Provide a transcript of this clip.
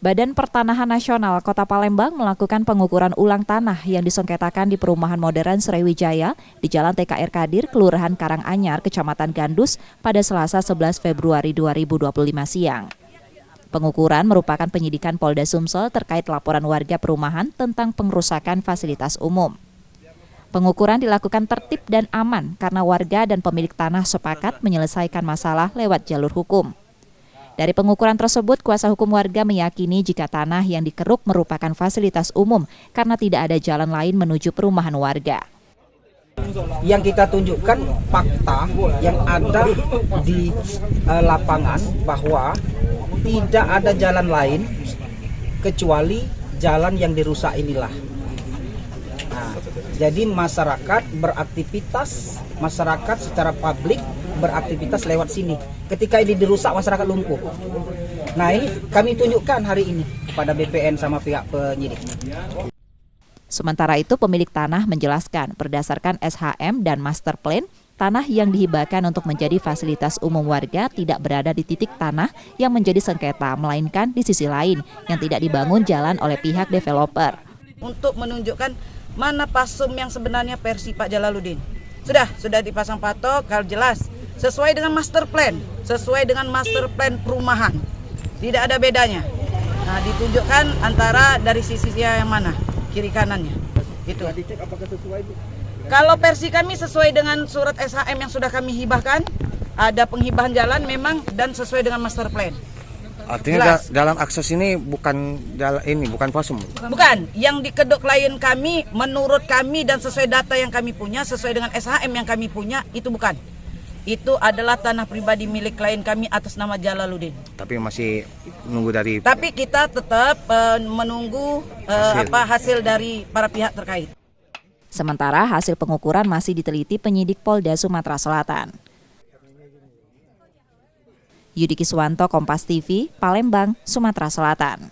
Badan Pertanahan Nasional Kota Palembang melakukan pengukuran ulang tanah yang disengketakan di Perumahan Modern Sriwijaya di Jalan TKR Kadir, Kelurahan Karanganyar, Kecamatan Gandus pada Selasa 11 Februari 2025 siang. Pengukuran merupakan penyidikan Polda Sumsel terkait laporan warga perumahan tentang pengerusakan fasilitas umum. Pengukuran dilakukan tertib dan aman karena warga dan pemilik tanah sepakat menyelesaikan masalah lewat jalur hukum. Dari pengukuran tersebut, kuasa hukum warga meyakini jika tanah yang dikeruk merupakan fasilitas umum karena tidak ada jalan lain menuju perumahan warga. Yang kita tunjukkan fakta yang ada di lapangan bahwa tidak ada jalan lain kecuali jalan yang dirusak inilah. Nah, jadi masyarakat beraktivitas, masyarakat secara publik beraktivitas lewat sini. Ketika ini dirusak, masyarakat lumpuh. Nah, ini kami tunjukkan hari ini kepada BPN sama pihak penyidik. Sementara itu, pemilik tanah menjelaskan berdasarkan SHM dan master plan, tanah yang dihibahkan untuk menjadi fasilitas umum warga tidak berada di titik tanah yang menjadi sengketa, melainkan di sisi lain yang tidak dibangun jalan oleh pihak developer. Untuk menunjukkan mana pasum yang sebenarnya versi Pak Jalaluddin. Sudah dipasang patok, kalau jelas sesuai dengan master plan, perumahan. Tidak ada bedanya. Nah, ditunjukkan antara dari sisi yang mana, kiri kanannya. Gitu. Kalau versi kami sesuai dengan surat SHM yang sudah kami hibahkan, ada penghibahan jalan memang dan sesuai dengan master plan. Artinya jalan akses ini bukan jalan ini, bukan pasum. Bukan, yang dikedok klien kami menurut kami dan sesuai data yang kami punya, sesuai dengan SHM yang kami punya, itu bukan. Itu adalah tanah pribadi milik klien kami atas nama Jalaluddin. Tapi masih menunggu dari. Tapi kita tetap menunggu hasil dari para pihak terkait. Sementara hasil pengukuran masih diteliti penyidik Polda Sumatera Selatan. Yudi Kiswanto, Kompas TV, Palembang, Sumatera Selatan.